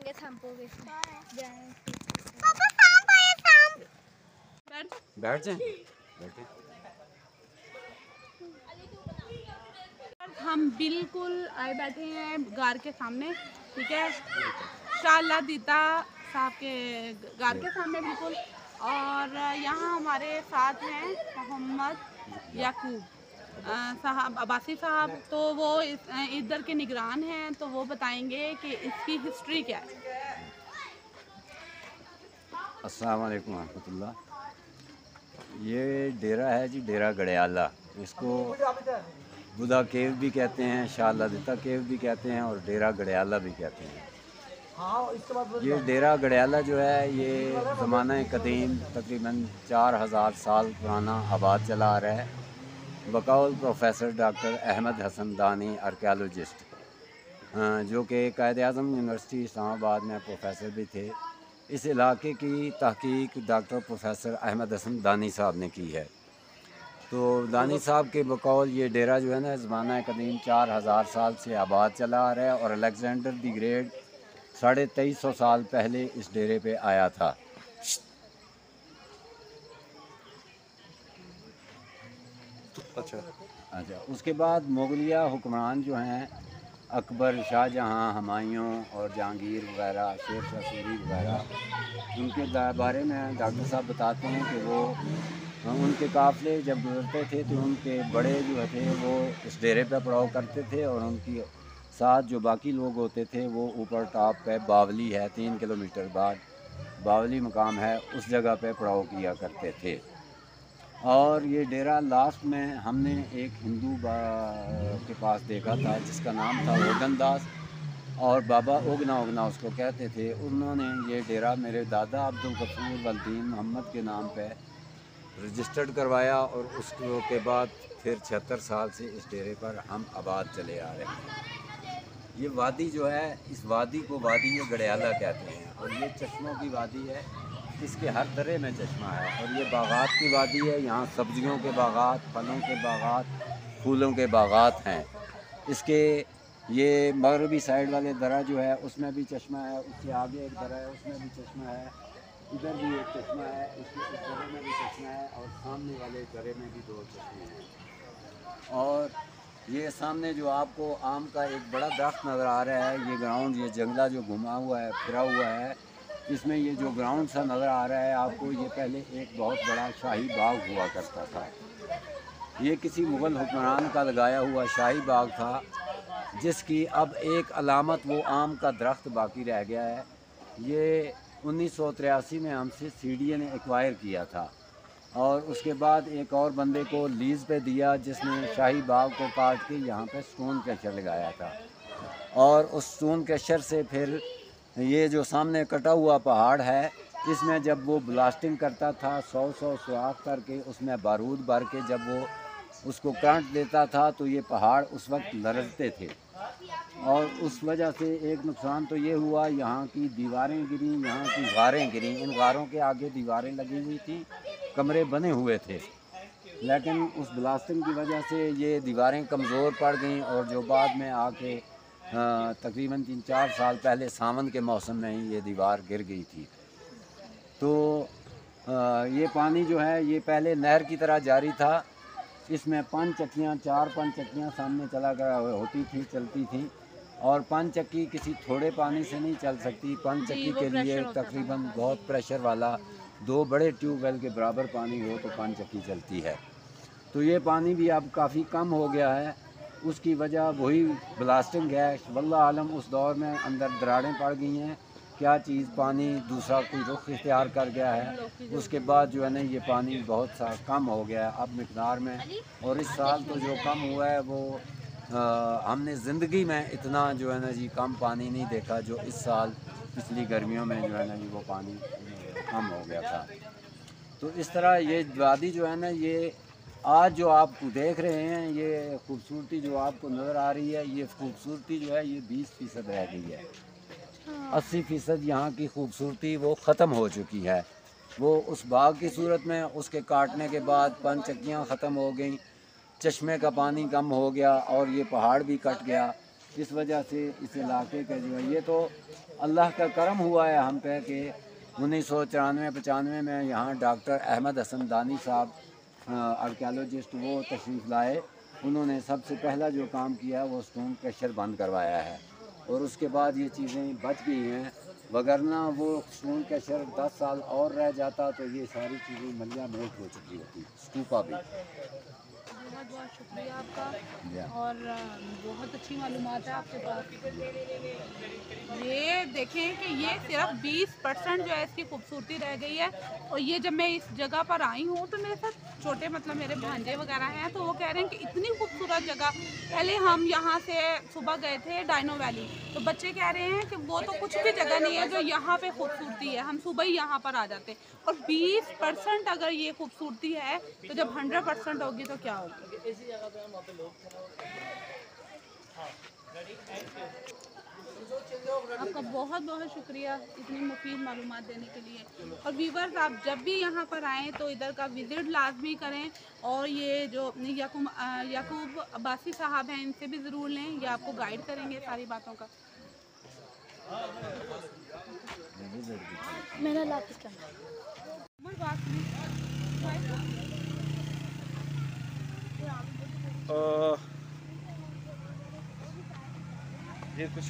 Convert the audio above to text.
जाएंगे सांपों के बैठ जाए। हम बिल्कुल आए बैठे हैं गार के सामने, ठीक है, शाला दीता साहब के गार के सामने बिल्कुल। और यहाँ हमारे साथ हैं मोहम्मद याकूब साहब अब्बासी साहब, तो वो इधर के निगरान हैं, तो वो बताएंगे कि इसकी हिस्ट्री क्या है। अस्सलाम वालेकुम रहमतुल्लाह। ये डेरा है जी, डेरा गड़ियाला। इसको बुधा केव भी कहते हैं, शाला दीता केव भी कहते हैं और डेरा गड़ियाला भी कहते हैं। ये डेरा गड़ियाला जो है ये ज़माना कदीम तकरीबन 4000 साल पुराना आबाद चला आ रहा है। बकौल प्रोफेसर डॉक्टर अहमद हसन दानी आर्कियोलॉजिस्ट, जो कि कायद-ए-आज़म यूनिवर्सिटी इस्लामाबाद में प्रोफेसर भी थे। इस इलाके की तहकीक डॉक्टर प्रोफेसर अहमद हसन दानी साहब ने की है। तो दानी साहब के बकौल ये डेरा जो है ना ज़माना कदीम 4000 साल से आबाद चला आ रहा है और अलेक्जेंडर दी ग्रेट 2350 साल पहले इस डेरे पे आया था। अच्छा, उसके बाद मुगलिया हुक्मरान जो हैं अकबर, शाहजहाँ, हुमायूं और जहांगीर वगैरह, शेर शाह सूरी वगैरह, उनके बारे में डॉक्टर साहब बताते हैं कि वो उनके काफ़िले जब गुजरते थे तो उनके बड़े जो थे वो इस डेरे पर पड़ाव करते थे और उनकी साथ जो बाकी लोग होते थे वो ऊपर टॉप पे बावली है, 3 किलोमीटर बाद बावली मुकाम है, उस जगह पे पड़ाव किया करते थे। और ये डेरा लास्ट में हमने एक हिंदू के पास देखा था जिसका नाम था ओगन दास, और बाबा ओगना उसको कहते थे। उन्होंने ये डेरा मेरे दादा अब्दुल गफूर वल्दीन मोहम्मद के नाम पे रजिस्टर्ड करवाया और उसके बाद फिर 76 साल से इस डेरे पर हम आबाद चले आ रहे हैं। ये वादी जो है, इस वादी को वादी गड़ियाला कहते हैं और ये चश्मों की वादी है। इसके हर दरे में चश्मा है और ये बागात की वादी है। यहाँ सब्जियों के बागात, फलों के बागात, फूलों के बागात हैं। इसके ये मगरबी साइड वाले दरा जो है उसमें भी चश्मा है, उससे आगे एक दरा है उसमें भी चश्मा है, इधर भी एक चश्मा है, इस दरे में भी चश्मा है और सामने वाले दरे में भी 2 चश्मे हैं। और ये सामने जो आपको आम का एक बड़ा दरख्त नज़र आ रहा है, ये ग्राउंड, ये जंगला जो घुमा हुआ है, फिरा हुआ है, इसमें ये जो ग्राउंड सा नज़र आ रहा है आपको, ये पहले एक बहुत बड़ा शाही बाग हुआ करता था। ये किसी मुग़ल हुक्मरान का लगाया हुआ शाही बाग था जिसकी अब एक अलामत वो आम का दरख्त बाकी रह गया है। ये 1983 में हमसे सीडीए ने एक्वायर किया था और उसके बाद एक और बंदे को लीज़ पे दिया जिसने शाही बाग को काट के यहाँ पे स्टोन कैचर लगाया था। और उस स्टोन कैचर से फिर ये जो सामने कटा हुआ पहाड़ है, इसमें जब वो ब्लास्टिंग करता था 100 सुराख करके उसमें बारूद भर के जब वो उसको करंट देता था तो ये पहाड़ उस वक्त लरजते थे। और उस वजह से एक नुकसान तो ये हुआ, यहाँ की दीवारें गिरी, यहाँ की गारें गिरी। इन गारों के आगे दीवारें लगी हुई थी, कमरे बने हुए थे, लेकिन उस ब्लास्टिंग की वजह से ये दीवारें कमज़ोर पड़ गईं और जो बाद में आके तकरीबन 3-4 साल पहले सावन के मौसम में ही ये दीवार गिर गई थी। तो ये पानी जो है ये पहले नहर की तरह जारी था। इसमें 5 चक्कियाँ, 4-5 चक्कियाँ सामने चलती थी और 5 चक्की किसी थोड़े पानी से नहीं चल सकती। 5 चक्की के लिए तकरीबन बहुत प्रेशर वाला 2 बड़े ट्यूबवेल के बराबर पानी हो तो 5 चक्की चलती है। तो ये पानी भी अब काफ़ी कम हो गया है, उसकी वजह वही ब्लास्टिंग है। वल्लाह आलम उस दौर में अंदर दरारें पड़ गई हैं, क्या चीज़ पानी दूसरा कोई रुख इख्तियार कर गया है। उसके बाद जो है ना ये पानी बहुत सा कम हो गया है अब मिक़दार में। और इस साल तो जो कम हुआ है वो हमने ज़िंदगी में इतना जो है ना जी कम पानी नहीं देखा जो इस साल पिछली गर्मियों में जो है ना जी वो पानी कम हो गया था। तो इस तरह ये वादी जो है ना, ये आज जो आप देख रहे हैं, ये खूबसूरती जो आपको नज़र आ रही है, ये खूबसूरती जो है ये 20% रह गई है। 80% यहाँ की खूबसूरती वो ख़त्म हो चुकी है। वो उस बाग की सूरत में उसके काटने के बाद 5 चक्कियाँ ख़त्म हो गई, चश्मे का पानी कम हो गया और ये पहाड़ भी कट गया। इस वजह से इस इलाके के जो है, ये तो अल्लाह का करम हुआ है हम पे कि 1994-95 में यहाँ डॉक्टर अहमद हसन दानी साहब आर्कियोलॉजिस्ट वो तशरीफ़ लाए। उन्होंने सबसे पहला जो काम किया वो स्टोन क्रशर बंद करवाया है और उसके बाद ये चीज़ें बच गई हैं, वगरना वो स्टोन क्रशर 10 साल और रह जाता तो ये सारी चीज़ें मलिया मेट हो चुकी होती, स्तूपा भी। बहुत बहुत शुक्रिया आपका या। और बहुत अच्छी मालूमात है आपके पास। ये देखें कि ये सिर्फ 20% जो है इसकी खूबसूरती रह गई है। और ये जब मैं इस जगह पर आई हूँ तो मेरे साथ छोटे मतलब मेरे भांजे वगैरह हैं, तो वो कह रहे हैं कि इतनी खूबसूरत जगह। पहले हम यहाँ से सुबह गए थे डायनो वैली, तो बच्चे कह रहे हैं कि वो तो कुछ भी जगह नहीं है जो यहाँ पे खूबसूरती है, हम सुबह ही यहाँ पर आ जाते। और 20% अगर ये खूबसूरती है तो जब 100% होगी तो क्या होगी। आपका बहुत बहुत शुक्रिया इतनी मुफीद मालूमात देने के लिए। और व्यूवर्स, आप जब भी यहाँ पर आएँ तो इधर का विज़िट लाजमी करें। और ये जो याकूब अब्बासी साहब हैं, इनसे भी ज़रूर लें, ये आपको गाइड करेंगे सारी बातों का। मेरा लापिस करना ये कुछ